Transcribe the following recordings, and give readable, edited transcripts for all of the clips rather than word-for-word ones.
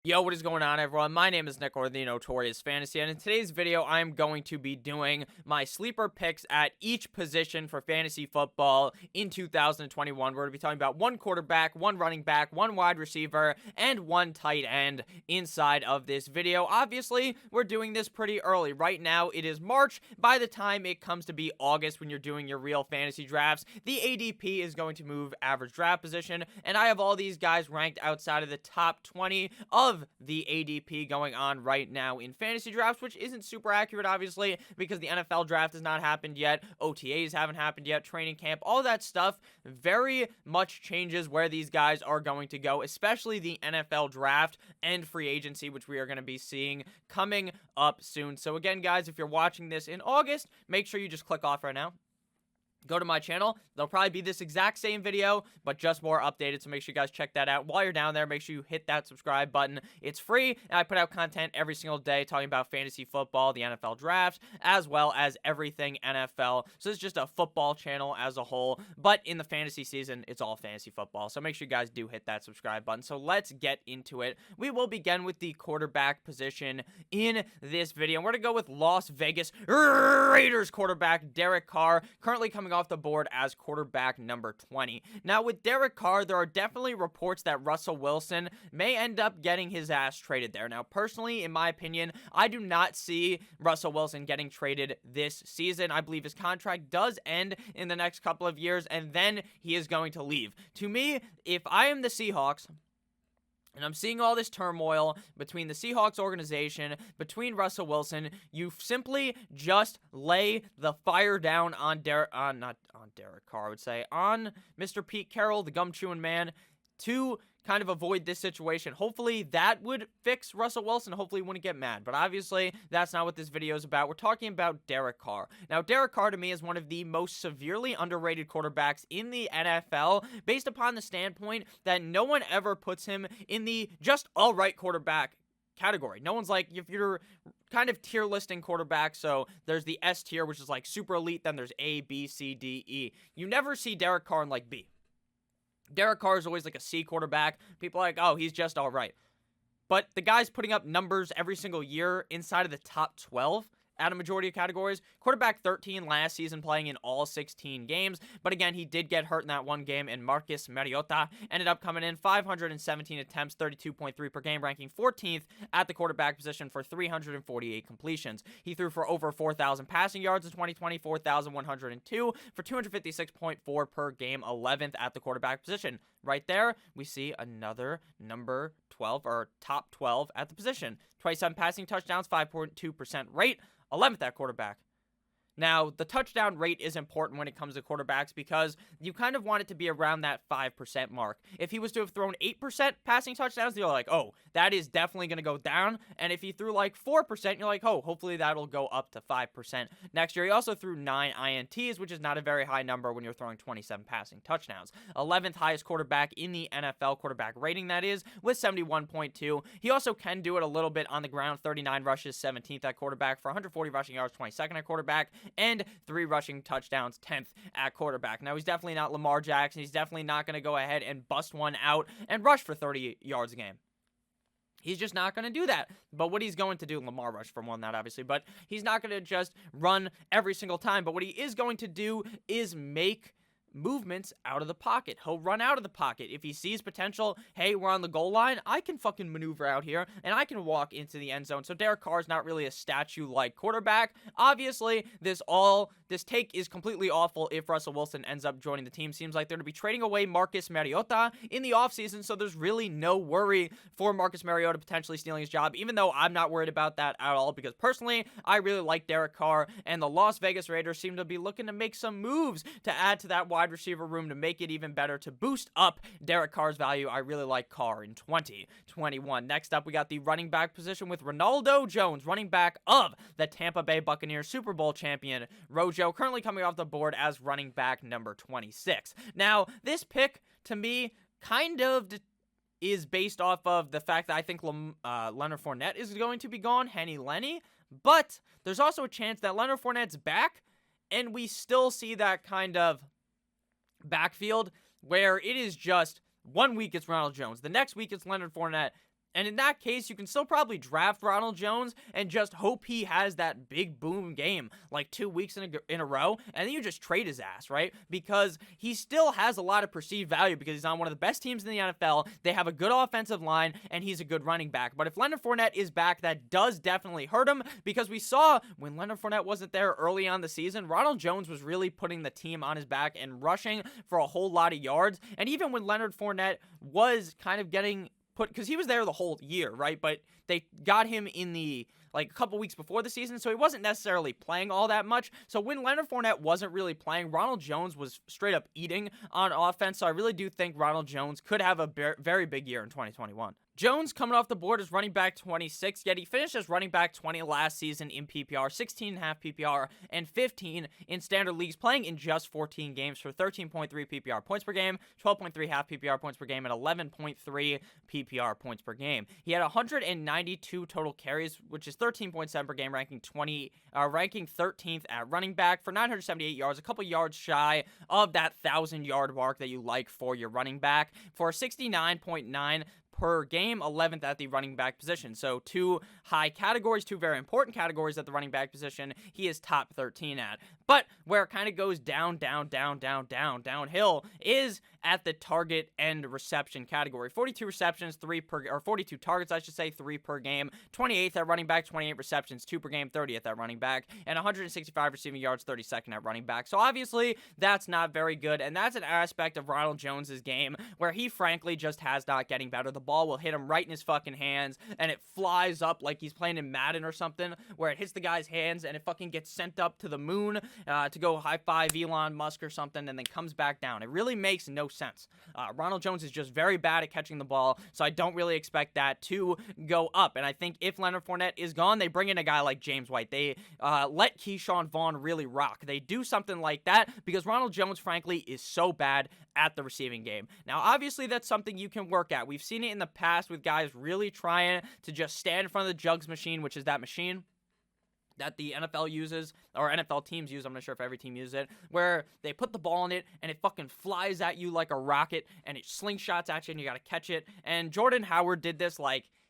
Yo, what is going on, everyone? My name is Nick, or the Notorious Fantasy, and in today's video, I'm going to be doing my sleeper picks at each position for fantasy football in 2021. We're going to be talking about one quarterback, one running back, one wide receiver, and one tight end inside of this video. Obviously, we're doing this pretty early. Right now, it is March. By the time it comes to be August when you're doing your real fantasy drafts, the ADP is going to move average draft position, and I have all these guys ranked outside of the top 20 of the ADP going on right now in fantasy drafts, which isn't super accurate, obviously, because the NFL draft has not happened yet, OTAs haven't happened yet, training camp, all that stuff very much changes where these guys are going to go, especially the NFL draft and free agency, which we are going to be seeing coming up soon. So again, guys, if you're watching this in August, make sure you just click off right now. Go to my channel. There'll probably be this exact same video, but just more updated, so make sure you guys check that out. While you're down there, make sure you hit that subscribe button. It's free, and I put out content every single day talking about fantasy football, the NFL draft, as well as everything NFL. So it's just a football channel as a whole, but in the fantasy season, it's all fantasy football. So make sure you guys do hit that subscribe button. So let's get into it. We will begin with the quarterback position in this video. We're going to go with Las Vegas Raiders quarterback Derek Carr, currently coming off the board as quarterback number 20. Now, with Derek Carr, there are definitely reports that Russell Wilson may end up getting his ass traded there. Now, personally, in my opinion, I do not see Russell Wilson getting traded this season. I believe his contract does end in the next couple of years, and then he is going to leave. To me, if I am the Seahawks, and I'm seeing all this turmoil between the Seahawks organization, between Russell Wilson, you simply just lay the fire down on Derek Carr, I would say, on Mr. Pete Carroll, the gum-chewing man, to kind of avoid this situation. Hopefully that would fix Russell Wilson. Hopefully he wouldn't get mad. But obviously, that's not what this video is about. We're talking about Derek Carr. Now, Derek Carr, to me, is one of the most severely underrated quarterbacks in the NFL, based upon the standpoint that no one ever puts him in the just all-right quarterback category. No one's like, if you're kind of tier listing quarterback, so there's the S tier, which is like super elite, then there's A, B, C, D, E. You never see Derek Carr in like B. Derek Carr is always like a C quarterback. People are like, oh, he's just all right. But the guy's putting up numbers every single year inside of the top 12 at a majority of categories. Quarterback 13 last season, playing in all 16 games. But again, he did get hurt in that one game, and Marcus Mariota ended up coming in 517 attempts, 32.3 per game, ranking 14th at the quarterback position for 348 completions. He threw for over 4,000 passing yards in 2020, 4,102 for 256.4 per game, 11th at the quarterback position. Right there, we see another number 12, or top 12 at the position. 27 passing touchdowns, 5.2% rate, 11th at quarterback. Now, the touchdown rate is important when it comes to quarterbacks because you kind of want it to be around that 5% mark. If he was to have thrown 8% passing touchdowns, you're like, oh, that is definitely going to go down. And if he threw like 4%, you're like, oh, hopefully that'll go up to 5% next year. He also threw 9 INTs, which is not a very high number when you're throwing 27 passing touchdowns. 11th highest quarterback in the NFL quarterback rating, that is, with 71.2. He also can do it a little bit on the ground, 39 rushes, 17th at quarterback for 140 rushing yards, 22nd at quarterback, and 3 rushing touchdowns, 10th at quarterback. Now, he's definitely not Lamar Jackson. He's definitely not going to go ahead and bust one out and rush for 30 yards a game. He's just not going to do that. But what he's going to do, Lamar rush for more than that, obviously, but he's not going to just run every single time. But what he is going to do is make movements out of the pocket. He'll run out of the pocket. If he sees potential, hey, we're on the goal line, I can fucking maneuver out here, and I can walk into the end zone. So Derek Carr is not really a statue-like quarterback. Obviously, this take is completely awful if Russell Wilson ends up joining the team. Seems like they're going to be trading away Marcus Mariota in the offseason, so there's really no worry for Marcus Mariota potentially stealing his job, even though I'm not worried about that at all, because personally, I really like Derek Carr, and the Las Vegas Raiders seem to be looking to make some moves to add to that wide receiver room to make it even better, to boost up Derek Carr's value. I really like Carr in 2021. Next up, we got the running back position with Ronaldo Jones, running back of the Tampa Bay Buccaneers Super Bowl champion Rojo, currently coming off the board as running back number 26. Now, this pick, to me, kind of is based off of the fact that I think Leonard Fournette is going to be gone, Henny Lenny, but there's also a chance that Leonard Fournette's back, and we still see that kind of backfield where it is just 1 week it's Ronald Jones, the next week it's Leonard Fournette, And in that case, you can still probably draft Ronald Jones and just hope he has that big boom game like 2 weeks in a row, and then you just trade his ass, right? Because he still has a lot of perceived value because he's on one of the best teams in the NFL. They have a good offensive line, and he's a good running back. But if Leonard Fournette is back, that does definitely hurt him because we saw when Leonard Fournette wasn't there early on the season, Ronald Jones was really putting the team on his back and rushing for a whole lot of yards. And even when Leonard Fournette was kind of getting because he was there the whole year, right? But they got him in the a couple weeks before the season, so he wasn't necessarily playing all that much. So when Leonard Fournette wasn't really playing, Ronald Jones was straight up eating on offense. So I really do think Ronald Jones could have a very big year in 2021. Jones coming off the board as running back 26, yet he finished as running back 20 last season in PPR, 16.5 PPR, and 15 in standard leagues, playing in just 14 games for 13.3 PPR points per game, 12.3 half PPR points per game, and 11.3 PPR points per game. He had 192 total carries, which is 13.7 per game, ranking 13th at running back for 978 yards, a couple yards shy of that 1,000-yard mark that you like for your running back, for 69.9 per game, 11th at the running back position. So two high categories, two very important categories at the running back position, he is top 13 at. But where it kind of goes downhill is at the target and reception category. 42 receptions, 42 targets, 3 per game. 28th at running back, 28 receptions, 2 per game, 30th at running back, and 165 receiving yards, 32nd at running back. So obviously, that's not very good, and that's an aspect of Ronald Jones's game where he frankly just has not getting better. The ball will hit him right in his fucking hands, and it flies up like he's playing in Madden or something, where it hits the guy's hands, and it fucking gets sent up to the moon to go high-five Elon Musk or something, and then comes back down. It really makes no sense. Ronald Jones is just very bad at catching the ball, so I don't really expect that to go up. And I think if Leonard Fournette is gone, they bring in a guy like James White. They let Keyshawn Vaughn really rock. They do something like that because Ronald Jones, frankly, is so bad at the receiving game. Now, obviously, that's something you can work at. We've seen it in the past with guys really trying to just stand in front of the jugs machine, which is that machine that the NFL uses, or NFL teams use, I'm not sure if every team uses it, where they put the ball in it, and it fucking flies at you like a rocket, and it slingshots at you, and you gotta catch it. And Jordan Howard did this,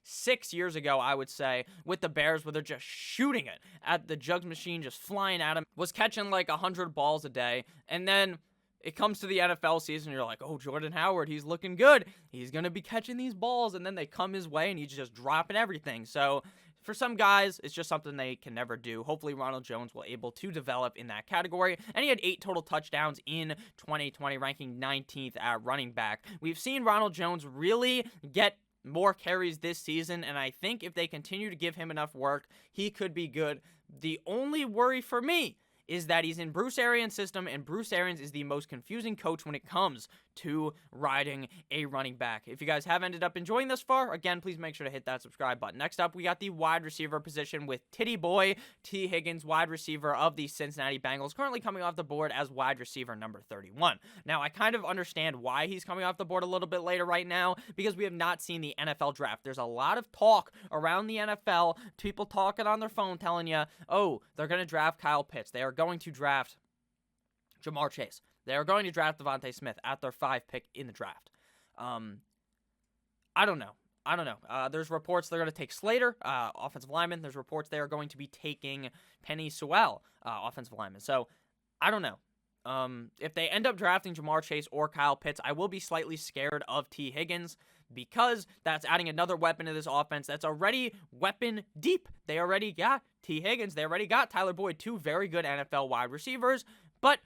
6 years ago, I would say, with the Bears, where they're just shooting it at the jugs machine, just flying at him, was catching 100 balls a day, and then it comes to the NFL season, you're like, oh, Jordan Howard, he's looking good, he's gonna be catching these balls, and then they come his way, and he's just dropping everything. So for some guys, it's just something they can never do. Hopefully, Ronald Jones will able to develop in that category. And he had 8 total touchdowns in 2020, ranking 19th at running back. We've seen Ronald Jones really get more carries this season, and I think if they continue to give him enough work, he could be good. The only worry for me is that he's in Bruce Arians' system, and Bruce Arians is the most confusing coach when it comes to riding a running back. If you guys have ended up enjoying this far, again, please make sure to hit that subscribe button. Next up, we got the wide receiver position with Titty Boy T Higgins, wide receiver of the Cincinnati Bengals, currently coming off the board as wide receiver number 31. Now, I kind of understand why he's coming off the board a little bit later right now, because we have not seen the NFL draft. There's a lot of talk around the NFL, people talking on their phone telling you, oh, they're going to draft Kyle Pitts. They are going to draft Jamar Chase. They are going to draft Devontae Smith at their 5 pick in the draft. I don't know. There's reports they're going to take Slater, offensive lineman. There's reports they are going to be taking Penei Sewell, offensive lineman. So, I don't know. If they end up drafting Jamar Chase or Kyle Pitts, I will be slightly scared of T. Higgins because that's adding another weapon to this offense that's already weapon deep. They already got T. Higgins. They already got Tyler Boyd, 2 very good NFL wide receivers. But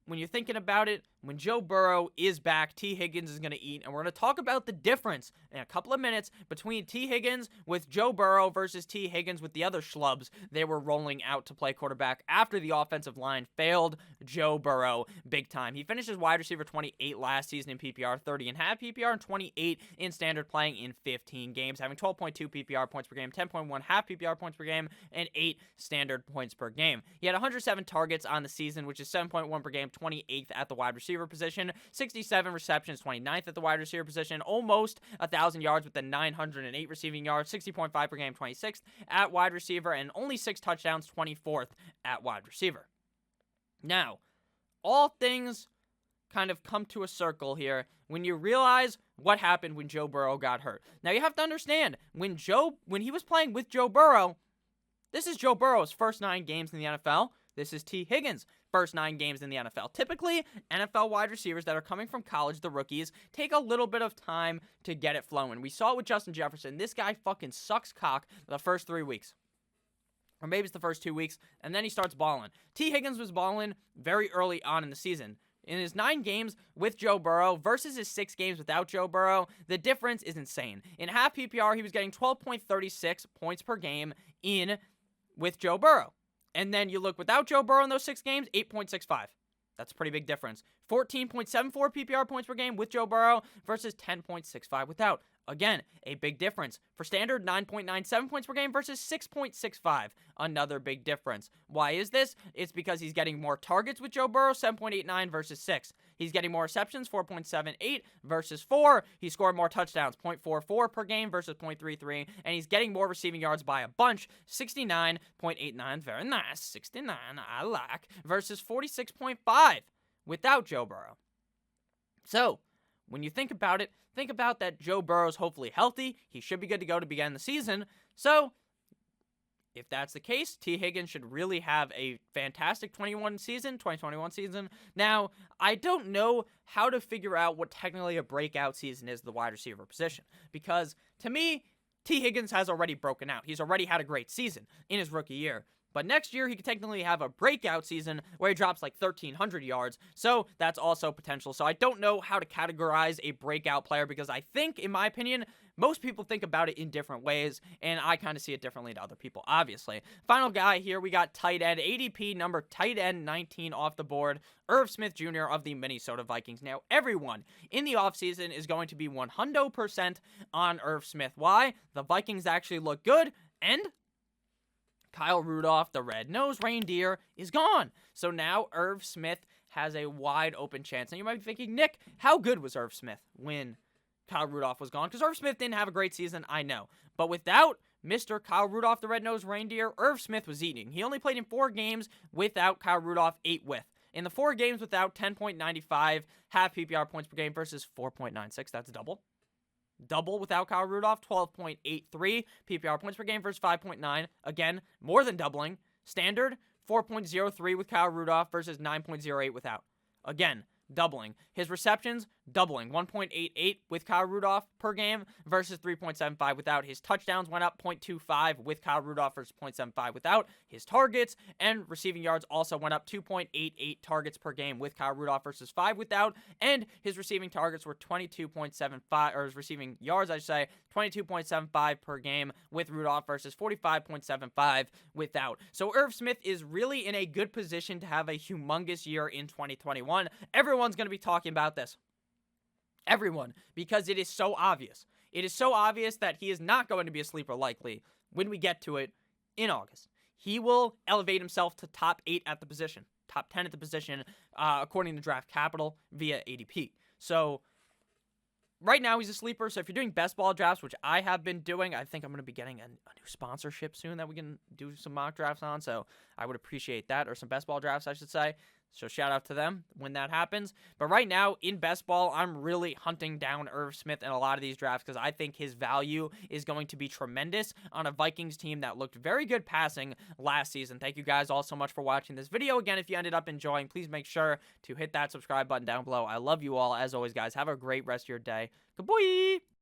when you're thinking about it, when Joe Burrow is back, T. Higgins is going to eat. And we're going to talk about the difference in a couple of minutes between T. Higgins with Joe Burrow versus T. Higgins with the other schlubs they were rolling out to play quarterback after the offensive line failed Joe Burrow big time. He finished as wide receiver 28 last season in PPR, 30 and half PPR, and 28 in standard, playing in 15 games, having 12.2 PPR points per game, 10.1 half PPR points per game, and 8 standard points per game. He had 107 targets on the season, which is 7.1 per game, 28th at the wide receiver position, 67 receptions, 29th at the wide receiver position, almost 1,000 yards with the 908 receiving yards, 60.5 per game, 26th at wide receiver, and only 6 touchdowns, 24th at wide receiver. Now, all things kind of come to a circle here when you realize what happened when Joe Burrow got hurt. Now, you have to understand, when he was playing with Joe Burrow, this is Joe Burrow's first 9 games in the NFL. This is T. Higgins' first 9 games in the NFL. Typically, NFL wide receivers that are coming from college, the rookies, take a little bit of time to get it flowing. We saw it with Justin Jefferson. This guy fucking sucks cock the first 3 weeks. Or maybe it's the first 2 weeks, and then he starts balling. T. Higgins was balling very early on in the season. In his 9 games with Joe Burrow versus his 6 games without Joe Burrow, the difference is insane. In half PPR, he was getting 12.36 points per game with Joe Burrow. And then you look without Joe Burrow in those 6 games, 8.65. That's a pretty big difference. 14.74 PPR points per game with Joe Burrow versus 10.65 without. Again, a big difference. For standard, 9.97 points per game versus 6.65. Another big difference. Why is this? It's because he's getting more targets with Joe Burrow, 7.89 versus 6. He's getting more receptions, 4.78 versus 4. He scored more touchdowns, 0.44 per game versus 0.33. And he's getting more receiving yards by a bunch, 69.89. Very nice. 69, I like. Versus 46.5 without Joe Burrow. So, when you think about it, think about that Joe Burrow's hopefully healthy. He should be good to go to begin the season. So, if that's the case, T. Higgins should really have a fantastic 2021 season. Now, I don't know how to figure out what technically a breakout season is the wide receiver position. Because, to me, T. Higgins has already broken out. He's already had a great season in his rookie year. But next year, he could technically have a breakout season where he drops like 1,300 yards. So that's also potential. So I don't know how to categorize a breakout player because I think, in my opinion, most people think about it in different ways. And I kind of see it differently to other people, obviously. Final guy here, we got tight end. ADP number tight end 19 off the board. Irv Smith Jr. of the Minnesota Vikings. Now, everyone in the offseason is going to be 100% on Irv Smith. Why? The Vikings actually look good, and Kyle Rudolph, the red-nosed reindeer, is gone. So now Irv Smith has a wide open chance. And you might be thinking, Nick, how good was Irv Smith when Kyle Rudolph was gone? Because Irv Smith didn't have a great season, I know. But without Mr. Kyle Rudolph, the red-nosed reindeer, Irv Smith was eating. He only played in 4 games without Kyle Rudolph, 8 with. In the 4 games without, 10.95 half PPR points per game versus 4.96. That's double. Double without Kyle Rudolph, 12.83 PPR points per game versus 5.9. Again, more than doubling. Standard, 4.03 with Kyle Rudolph versus 9.08 without. Again, doubling. His receptions, doubling. 1.88 with Kyle Rudolph per game versus 3.75 without. His touchdowns went up 0.25 with Kyle Rudolph versus 0.75 without. His targets and receiving yards also went up 2.88 targets per game with Kyle Rudolph versus 5 without. And his receiving targets were 22.75, or his receiving yards, I should say, 22.75 per game with Rudolph versus 45.75 without. So Irv Smith is really in a good position to have a humongous year in 2021. Everyone's going to be talking about this. Everyone, because it is so obvious. It is so obvious that he is not going to be a sleeper likely when we get to it in August. He will elevate himself to top 8 at the position, top 10 at the position, according to Draft Capital via ADP. So right now he's a sleeper. So if you're doing best ball drafts, which I have been doing, I think I'm going to be getting a new sponsorship soon that we can do some mock drafts on. So I would appreciate that, or some best ball drafts, I should say. So shout out to them when that happens. But right now in best ball, I'm really hunting down Irv Smith in a lot of these drafts because I think his value is going to be tremendous on a Vikings team that looked very good passing last season. Thank you guys all so much for watching this video. Again, if you ended up enjoying, please make sure to hit that subscribe button down below. I love you all. As always, guys, have a great rest of your day. Goodbye.